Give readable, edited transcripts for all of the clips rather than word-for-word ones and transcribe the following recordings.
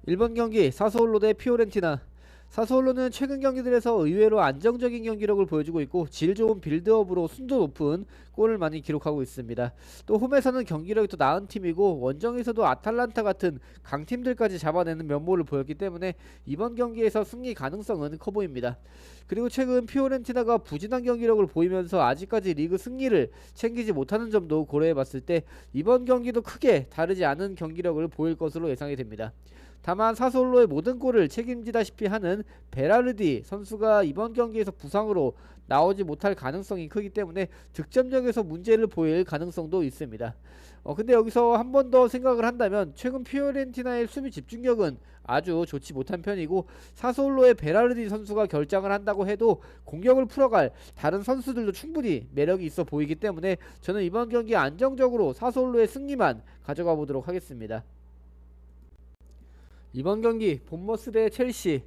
1번 경기 사소올로 대 피오렌티나. 사소올로는 최근 경기들에서 의외로 안정적인 경기력을 보여주고 있고 질 좋은 빌드업으로 순도 높은 골을 많이 기록하고 있습니다. 또 홈에서는 경기력이 더 나은 팀이고 원정에서도 아탈란타 같은 강팀들까지 잡아내는 면모를 보였기 때문에 이번 경기에서 승리 가능성은 커 보입니다. 그리고 최근 피오렌티나가 부진한 경기력을 보이면서 아직까지 리그 승리를 챙기지 못하는 점도 고려해봤을 때 이번 경기도 크게 다르지 않은 경기력을 보일 것으로 예상이 됩니다. 다만 사솔로의 모든 골을 책임지다시피 하는 베라르디 선수가 이번 경기에서 부상으로 나오지 못할 가능성이 크기 때문에 득점력에서 문제를 보일 가능성도 있습니다. 근데 여기서 한 번 더 생각을 한다면 최근 피오렌티나의 수비 집중력은 아주 좋지 못한 편이고 사솔로의 베라르디 선수가 결장을 한다고 해도 공격을 풀어갈 다른 선수들도 충분히 매력이 있어 보이기 때문에 저는 이번 경기 안정적으로 사솔로의 승리만 가져가 보도록 하겠습니다. 이번 경기 본머스 대 첼시.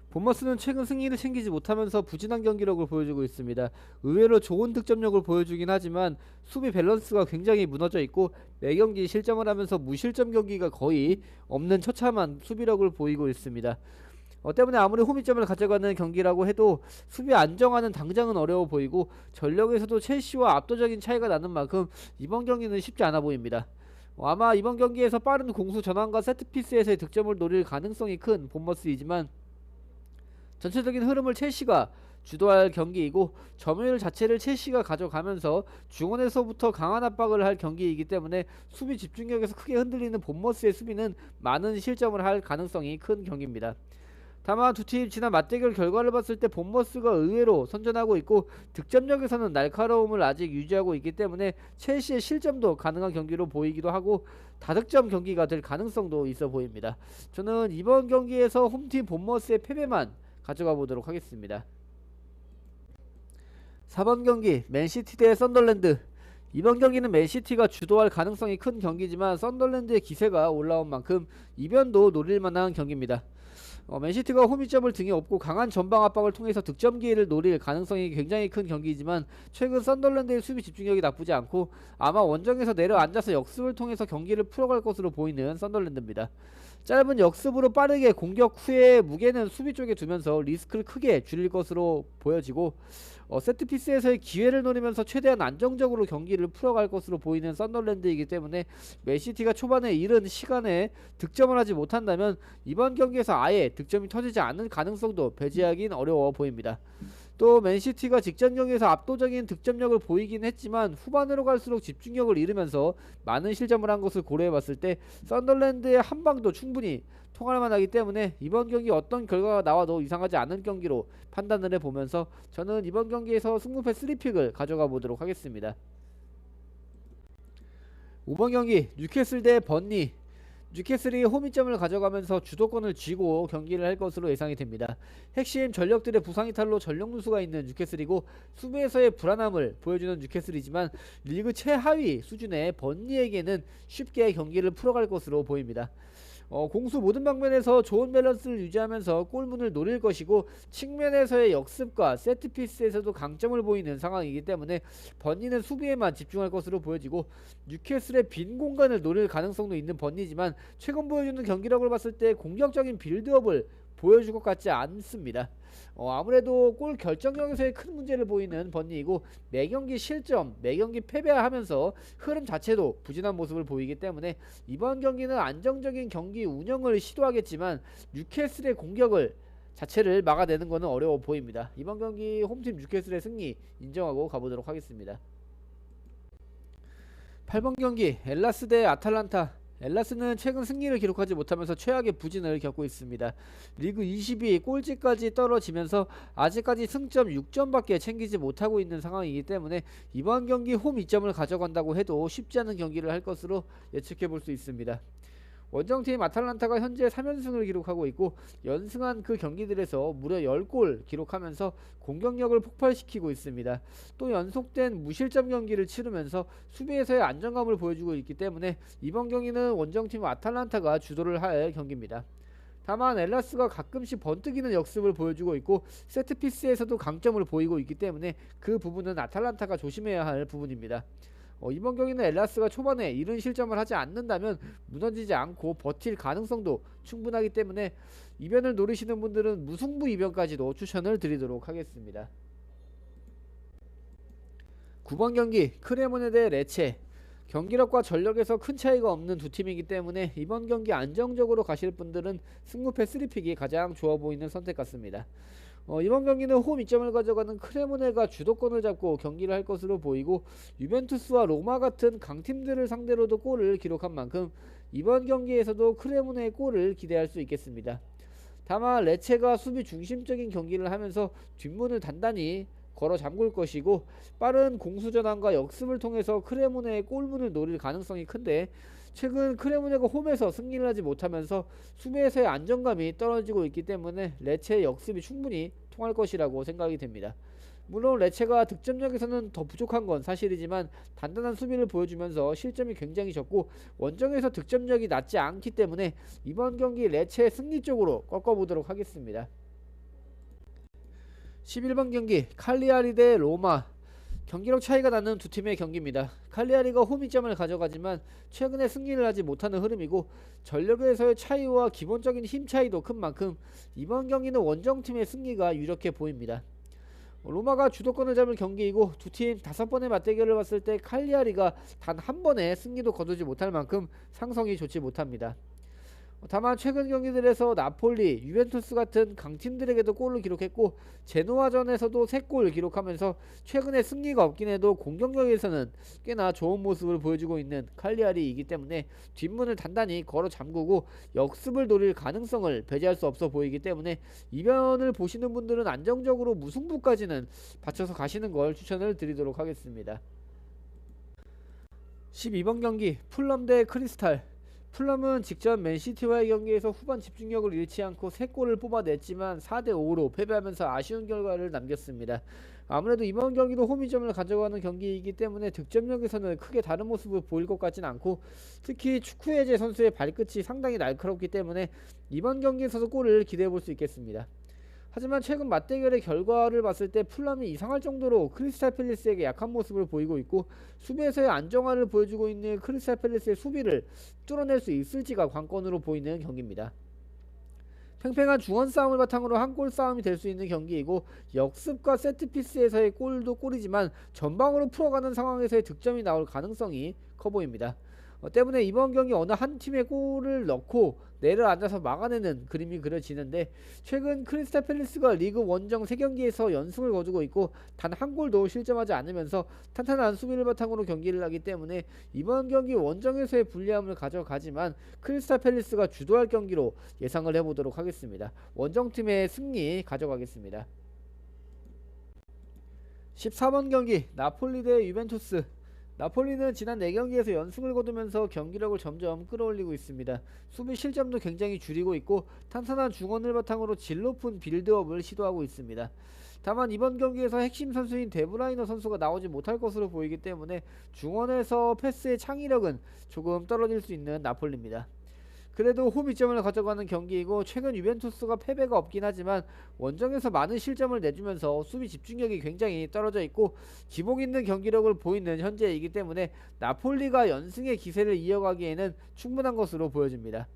본머스는 최근 승리를 챙기지 못하면서 부진한 경기력을 보여주고 있습니다. 의외로 좋은 득점력을 보여주긴 하지만 수비 밸런스가 굉장히 무너져 있고 매경기 실점을 하면서 무실점 경기가 거의 없는 처참한 수비력을 보이고 있습니다. 때문에 아무리 홈이점을 가져가는 경기라고 해도 수비 안정화는 당장은 어려워 보이고 전력에서도 첼시와 압도적인 차이가 나는 만큼 이번 경기는 쉽지 않아 보입니다. 아마 이번 경기에서 빠른 공수 전환과 세트피스에서의 득점을 노릴 가능성이 큰 본머스이지만 전체적인 흐름을 첼시가 주도할 경기이고 점유율 자체를 첼시가 가져가면서 중원에서부터 강한 압박을 할 경기이기 때문에 수비 집중력에서 크게 흔들리는 본머스의 수비는 많은 실점을 할 가능성이 큰 경기입니다. 다만 두 팀 지난 맞대결 결과를 봤을 때 본머스가 의외로 선전하고 있고 득점력에서는 날카로움을 아직 유지하고 있기 때문에 첼시의 실점도 가능한 경기로 보이기도 하고 다득점 경기가 될 가능성도 있어 보입니다. 저는 이번 경기에서 홈팀 본머스의 패배만 가져가 보도록 하겠습니다. 4번 경기 맨시티 대 썬더랜드. 이번 경기는 맨시티가 주도할 가능성이 큰 경기지만 썬더랜드의 기세가 올라온 만큼 이변도 노릴만한 경기입니다. 맨시티가 홈이점을 등에 업고 강한 전방 압박을 통해서 득점 기회를 노릴 가능성이 굉장히 큰 경기이지만 최근 썬더랜드의 수비 집중력이 나쁘지 않고 아마 원정에서 내려앉아서 역습을 통해서 경기를 풀어갈 것으로 보이는 썬더랜드입니다. 짧은 역습으로 빠르게 공격 후에 무게는 수비 쪽에 두면서 리스크를 크게 줄일 것으로 보여지고 세트피스에서의 기회를 노리면서 최대한 안정적으로 경기를 풀어갈 것으로 보이는 썬더랜드이기 때문에 맨시티가 초반에 이른 시간에 득점을 하지 못한다면 이번 경기에서 아예 득점이 터지지 않을 가능성도 배제하긴 어려워 보입니다. 또 맨시티가 직전 경기에서 압도적인 득점력을 보이긴 했지만 후반으로 갈수록 집중력을 잃으면서 많은 실점을 한 것을 고려해봤을 때 썬더랜드의 한방도 충분히 통할 만하기 때문에 이번 경기 어떤 결과가 나와도 이상하지 않은 경기로 판단을 해보면서 저는 이번 경기에서 승부패 3픽을 가져가 보도록 하겠습니다. 5번 경기 뉴캐슬 대 번니. 뉴캐슬이 홈이점을 가져가면서 주도권을 쥐고 경기를 할 것으로 예상이 됩니다. 핵심 전력들의 부상 이탈로 전력 누수가 있는 뉴캐슬이고 수비에서의 불안함을 보여주는 뉴캐슬이지만 리그 최하위 수준의 번니에게는 쉽게 경기를 풀어갈 것으로 보입니다. 공수 모든 방면에서 좋은 밸런스를 유지하면서 골문을 노릴 것이고 측면에서의 역습과 세트피스에서도 강점을 보이는 상황이기 때문에 번니는 수비에만 집중할 것으로 보여지고 뉴캐슬의 빈 공간을 노릴 가능성도 있는 번니지만 최근 보여주는 경기력을 봤을 때 공격적인 빌드업을 보여줄 것 같지 않습니다. 아무래도 골 결정력에서의 큰 문제를 보이는 번니이고 매경기 실점, 매경기 패배하면서 흐름 자체도 부진한 모습을 보이기 때문에 이번 경기는 안정적인 경기 운영을 시도하겠지만 뉴캐슬의 공격을 자체를 막아내는 것은 어려워 보입니다. 이번 경기 홈팀 뉴캐슬의 승리 인정하고 가보도록 하겠습니다. 8번 경기 엘라스 대 아탈란타. 엘라스는 최근 승리를 기록하지 못하면서 최악의 부진을 겪고 있습니다. 리그 20위 꼴찌까지 떨어지면서 아직까지 승점 6점밖에 챙기지 못하고 있는 상황이기 때문에 이번 경기 홈 2점을 가져간다고 해도 쉽지 않은 경기를 할 것으로 예측해 볼 수 있습니다. 원정팀 아탈란타가 현재 3연승을 기록하고 있고 연승한 그 경기들에서 무려 10골 기록하면서 공격력을 폭발시키고 있습니다. 또 연속된 무실점 경기를 치르면서 수비에서의 안정감을 보여주고 있기 때문에 이번 경기는 원정팀 아탈란타가 주도를 할 경기입니다. 다만 엘라스가 가끔씩 번뜩이는 역습을 보여주고 있고 세트피스에서도 강점을 보이고 있기 때문에 그 부분은 아탈란타가 조심해야 할 부분입니다. 이번 경기는 엘라스가 초반에 이른 실점을 하지 않는다면 무너지지 않고 버틸 가능성도 충분하기 때문에 이변을 노리시는 분들은 무승부 이변까지도 추천을 드리도록 하겠습니다. 9번 경기 크레모네 대 레체. 경기력과 전력에서 큰 차이가 없는 두 팀이기 때문에 이번 경기 안정적으로 가실 분들은 승무패 3픽이 가장 좋아 보이는 선택 같습니다. 이번 경기는 홈 2점을 가져가는 크레모네가 주도권을 잡고 경기를 할 것으로 보이고, 유벤투스와 로마 같은 강팀들을 상대로도 골을 기록한 만큼 이번 경기에서도 크레모네의 골을 기대할 수 있겠습니다. 다만 레체가 수비 중심적인 경기를 하면서 뒷문을 단단히 걸어 잠글 것이고, 빠른 공수전환과 역습을 통해서 크레모네의 골문을 노릴 가능성이 큰데, 최근 크레모네가 홈에서 승리를 하지 못하면서 수비에서의 안정감이 떨어지고 있기 때문에 레체의 역습이 충분히 통할 것이라고 생각이 됩니다. 물론 레체가 득점력에서는 더 부족한 건 사실이지만 단단한 수비를 보여주면서 실점이 굉장히 적고 원정에서 득점력이 낮지 않기 때문에 이번 경기 레체의 승리 쪽으로 꺾어보도록 하겠습니다. 11번 경기 칼리아리 대 로마. 경기력 차이가 나는 두 팀의 경기입니다. 칼리아리가 홈 2점을 가져가지만 최근에 승리를 하지 못하는 흐름이고, 전력에서의 차이와 기본적인 힘 차이도 큰 만큼 이번 경기는 원정팀의 승리가 유력해 보입니다. 로마가 주도권을 잡을 경기이고, 두 팀 5번의 맞대결을 봤을 때 칼리아리가 단 한 번의 승리도 거두지 못할 만큼 상성이 좋지 못합니다. 다만 최근 경기들에서 나폴리, 유벤투스 같은 강팀들에게도 골을 기록했고, 제노아전에서도 3골을 기록하면서 최근에 승리가 없긴 해도 공격력에서는 꽤나 좋은 모습을 보여주고 있는 칼리아리이기 때문에 뒷문을 단단히 걸어 잠그고 역습을 노릴 가능성을 배제할 수 없어 보이기 때문에 이변을 보시는 분들은 안정적으로 무승부까지는 받쳐서 가시는 걸 추천을 드리도록 하겠습니다. 12번 경기 풀럼 대 크리스탈. 풀럼은 직전 맨시티와의 경기에서 후반 집중력을 잃지 않고 3골을 뽑아냈지만 4대5로 패배하면서 아쉬운 결과를 남겼습니다. 아무래도 이번 경기도 홈이점을 가져가는 경기이기 때문에 득점력에서는 크게 다른 모습을 보일 것 같진 않고, 특히 축구해제 선수의 발끝이 상당히 날카롭기 때문에 이번 경기에서도 골을 기대해 볼 수 있겠습니다. 하지만 최근 맞대결의 결과를 봤을 때 풀럼이 이상할 정도로 크리스탈 팰리스에게 약한 모습을 보이고 있고, 수비에서의 안정화를 보여주고 있는 크리스탈 팰리스의 수비를 뚫어낼 수 있을지가 관건으로 보이는 경기입니다. 팽팽한 중원 싸움을 바탕으로 한 골 싸움이 될 수 있는 경기이고, 역습과 세트피스에서의 골도 골이지만 전방으로 풀어가는 상황에서의 득점이 나올 가능성이 커 보입니다. 때문에 이번 경기 어느 한 팀의 골을 넣고 내려앉아서 막아내는 그림이 그려지는데, 최근 크리스탈 팰리스가 리그 원정 3경기에서 연승을 거두고 있고 단 한 골도 실점하지 않으면서 탄탄한 수비를 바탕으로 경기를 하기 때문에 이번 경기 원정에서의 불리함을 가져가지만 크리스탈 팰리스가 주도할 경기로 예상을 해보도록 하겠습니다. 원정팀의 승리 가져가겠습니다. 14번 경기 나폴리 대 유벤투스. 나폴리는 지난 4경기에서 연승을 거두면서 경기력을 점점 끌어올리고 있습니다. 수비 실점도 굉장히 줄이고 있고 탄탄한 중원을 바탕으로 질 높은 빌드업을 시도하고 있습니다. 다만 이번 경기에서 핵심 선수인 데브라이너 선수가 나오지 못할 것으로 보이기 때문에 중원에서 패스의 창의력은 조금 떨어질 수 있는 나폴리입니다. 그래도 홈 2점을 가져가는 경기이고, 최근 유벤투스가 패배가 없긴 하지만 원정에서 많은 실점을 내주면서 수비 집중력이 굉장히 떨어져 있고 기복 있는 경기력을 보이는 현재이기 때문에 나폴리가 연승의 기세를 이어가기에는 충분한 것으로 보여집니다.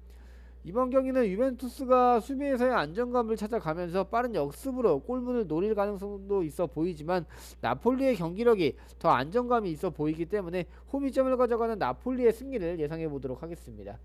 이번 경기는 유벤투스가 수비에서의 안정감을 찾아가면서 빠른 역습으로 골문을 노릴 가능성도 있어 보이지만 나폴리의 경기력이 더 안정감이 있어 보이기 때문에 홈 2점을 가져가는 나폴리의 승리를 예상해 보도록 하겠습니다.